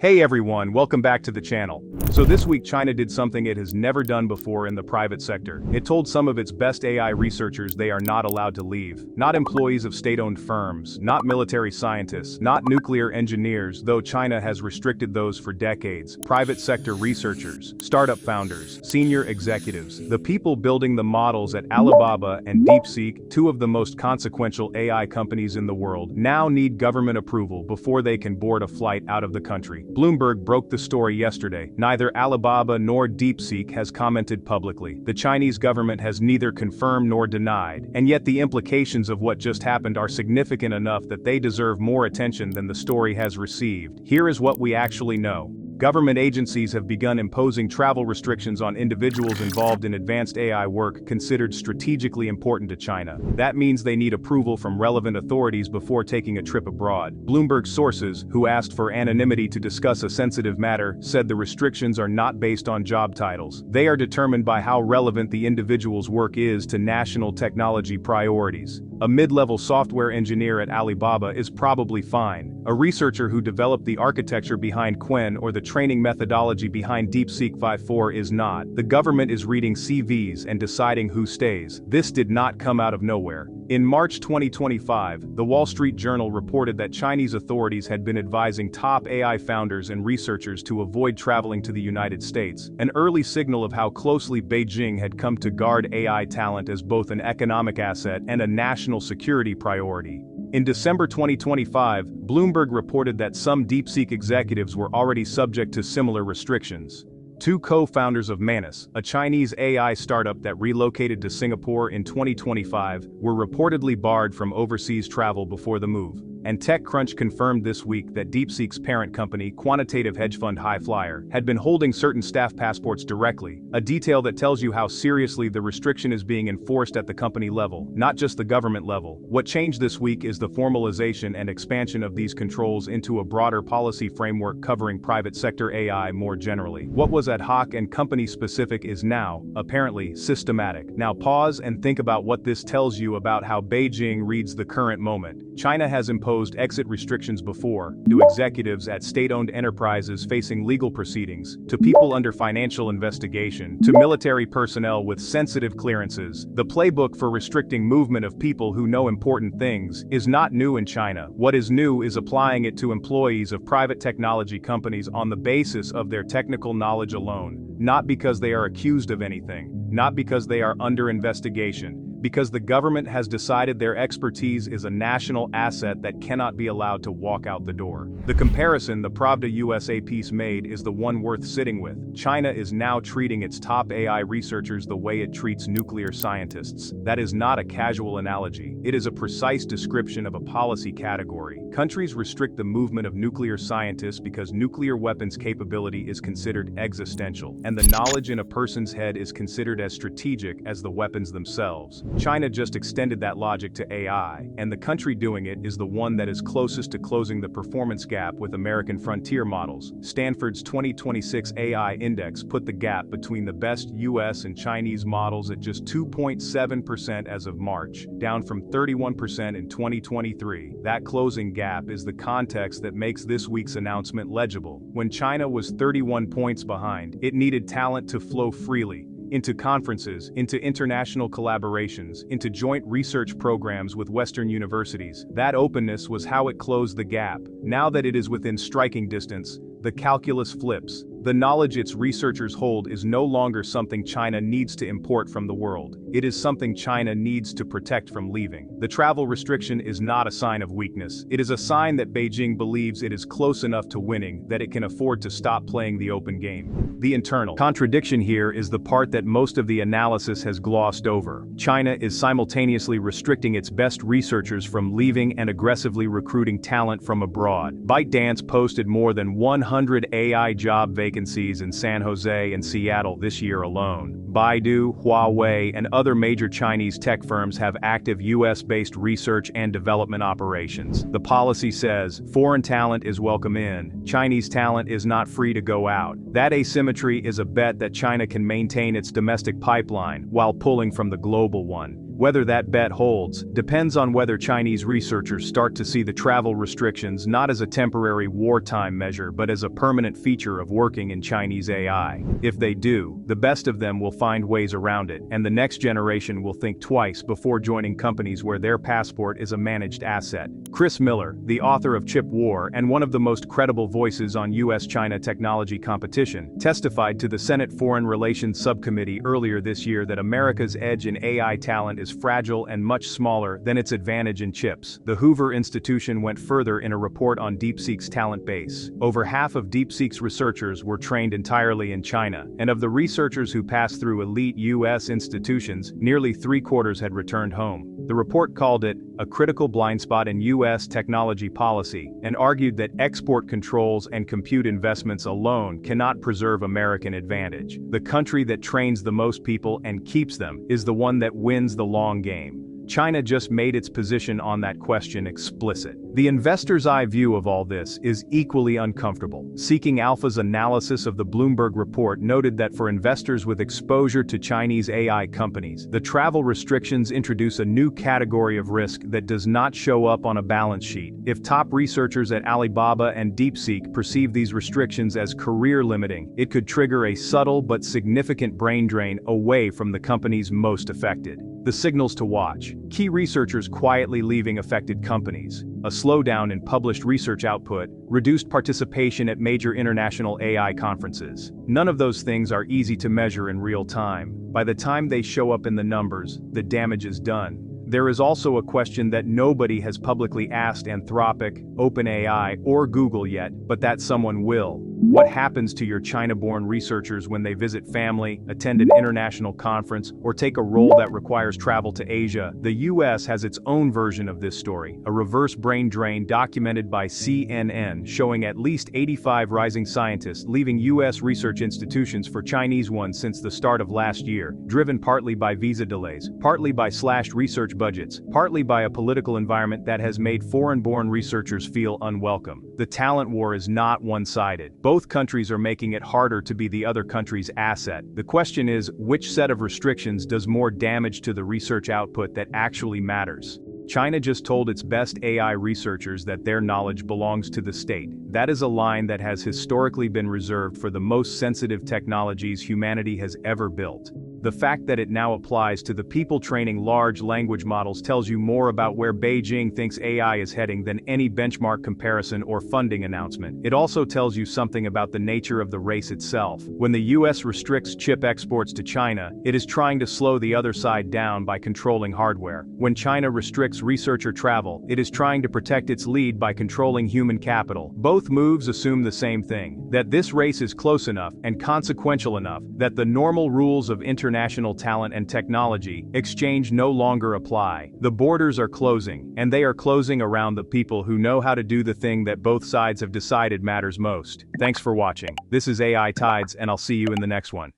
Hey everyone, welcome back to the channel. So this week China did something it has never done before in the private sector. It told some of its best AI researchers they are not allowed to leave. Not employees of state-owned firms, not military scientists, not nuclear engineers, though China has restricted those for decades. Private sector researchers, startup founders, senior executives, the people building the models at Alibaba and DeepSeek, two of the most consequential AI companies in the world, now need government approval before they can board a flight out of the country. Bloomberg broke the story yesterday. Neither Alibaba nor DeepSeek has commented publicly. The Chinese government has neither confirmed nor denied, and yet the implications of what just happened are significant enough that they deserve more attention than the story has received. Here is what we actually know. Government agencies have begun imposing travel restrictions on individuals involved in advanced AI work considered strategically important to China. That means they need approval from relevant authorities before taking a trip abroad. Bloomberg sources, who asked for anonymity to discuss a sensitive matter, said the restrictions are not based on job titles. They are determined by how relevant the individual's work is to national technology priorities. A mid-level software engineer at Alibaba is probably fine. A researcher who developed the architecture behind Qwen or the training methodology behind DeepSeek 5.4 is not. The government is reading CVs and deciding who stays. This did not come out of nowhere. In March 2025, the Wall Street Journal reported that Chinese authorities had been advising top AI founders and researchers to avoid traveling to the United States, an early signal of how closely Beijing had come to guard AI talent as both an economic asset and a national security priority. In December 2025, Bloomberg reported that some DeepSeek executives were already subject to similar restrictions. Two co-founders of Manus, a Chinese AI startup that relocated to Singapore in 2025, were reportedly barred from overseas travel before the move. And TechCrunch confirmed this week that DeepSeek's parent company, quantitative hedge fund Highflyer, had been holding certain staff passports directly, a detail that tells you how seriously the restriction is being enforced at the company level, not just the government level. What changed this week is the formalization and expansion of these controls into a broader policy framework covering private sector AI more generally. What was ad hoc and company-specific is now, apparently, systematic. Now pause and think about what this tells you about how Beijing reads the current moment. China has imposed exit restrictions before, to executives at state-owned enterprises facing legal proceedings, to people under financial investigation, to military personnel with sensitive clearances. The playbook for restricting movement of people who know important things is not new in China. What is new is applying it to employees of private technology companies on the basis of their technical knowledge alone, not because they are accused of anything, not because they are under investigation, because the government has decided their expertise is a national asset that cannot be allowed to walk out the door. The comparison the Pravda USA piece made is the one worth sitting with. China is now treating its top AI researchers the way it treats nuclear scientists. That is not a casual analogy. It is a precise description of a policy category. Countries restrict the movement of nuclear scientists because nuclear weapons capability is considered existential, and the knowledge in a person's head is considered as strategic as the weapons themselves. China just extended that logic to AI, and the country doing it is the one that is closest to closing the performance gap with American frontier models. Stanford's 2026 AI Index put the gap between the best US and Chinese models at just 2.7% as of March, down from 31% in 2023. That closing gap is the context that makes this week's announcement legible. When China was 31 points behind, it needed talent to flow freely into conferences, into international collaborations, into joint research programs with Western universities. That openness was how it closed the gap. Now that it is within striking distance, the calculus flips. The knowledge its researchers hold is no longer something China needs to import from the world. It is something China needs to protect from leaving. The travel restriction is not a sign of weakness. It is a sign that Beijing believes it is close enough to winning that it can afford to stop playing the open game. The internal contradiction here is the part that most of the analysis has glossed over. China is simultaneously restricting its best researchers from leaving and aggressively recruiting talent from abroad. ByteDance posted more than 100 AI job vacancies in San Jose and Seattle this year alone. Baidu, Huawei, and other major Chinese tech firms have active US-based research and development operations. The policy says, foreign talent is welcome in, Chinese talent is not free to go out. That asymmetry is a bet that China can maintain its domestic pipeline while pulling from the global one. Whether that bet holds depends on whether Chinese researchers start to see the travel restrictions not as a temporary wartime measure but as a permanent feature of working in Chinese AI. If they do, the best of them will find ways around it, and the next generation will think twice before joining companies where their passport is a managed asset. Chris Miller, the author of Chip War and one of the most credible voices on US-China technology competition, testified to the Senate Foreign Relations Subcommittee earlier this year that America's edge in AI talent is fragile and much smaller than its advantage in chips. The Hoover Institution went further in a report on DeepSeek's talent base. Over half of DeepSeek's researchers were trained entirely in China, and of the researchers who passed through elite US institutions, nearly three-quarters had returned home. The report called it a critical blind spot in U.S. technology policy and argued that export controls and compute investments alone cannot preserve American advantage. The country that trains the most people and keeps them is the one that wins the long game. China just made its position on that question explicit. The investor's eye view of all this is equally uncomfortable. Seeking Alpha's analysis of the Bloomberg report noted that for investors with exposure to Chinese AI companies, the travel restrictions introduce a new category of risk that does not show up on a balance sheet. If top researchers at Alibaba and DeepSeek perceive these restrictions as career-limiting, it could trigger a subtle but significant brain drain away from the companies most affected. The signals to watch: key researchers quietly leaving affected companies, a slowdown in published research output, reduced participation at major international AI conferences. None of those things are easy to measure in real time. By the time they show up in the numbers, the damage is done. There is also a question that nobody has publicly asked Anthropic, OpenAI, or Google yet, but that someone will. What happens to your China-born researchers when they visit family, attend an international conference, or take a role that requires travel to Asia? The US has its own version of this story, a reverse brain drain documented by CNN showing at least 85 rising scientists leaving US research institutions for Chinese ones since the start of last year, driven partly by visa delays, partly by slashed research budgets, partly by a political environment that has made foreign-born researchers feel unwelcome. The talent war is not one-sided. Both countries are making it harder to be the other country's asset. The question is, which set of restrictions does more damage to the research output that actually matters? China just told its best AI researchers that their knowledge belongs to the state. That is a line that has historically been reserved for the most sensitive technologies humanity has ever built. The fact that it now applies to the people training large language models tells you more about where Beijing thinks AI is heading than any benchmark comparison or funding announcement. It also tells you something about the nature of the race itself. When the US restricts chip exports to China, it is trying to slow the other side down by controlling hardware. When China restricts researcher travel, it is trying to protect its lead by controlling human capital. Both moves assume the same thing: that this race is close enough and consequential enough that the normal rules of international talent and technology exchange no longer apply. The borders are closing, and they are closing around the people who know how to do the thing that both sides have decided matters most. Thanks for watching. This is AI Tides, and I'll see you in the next one.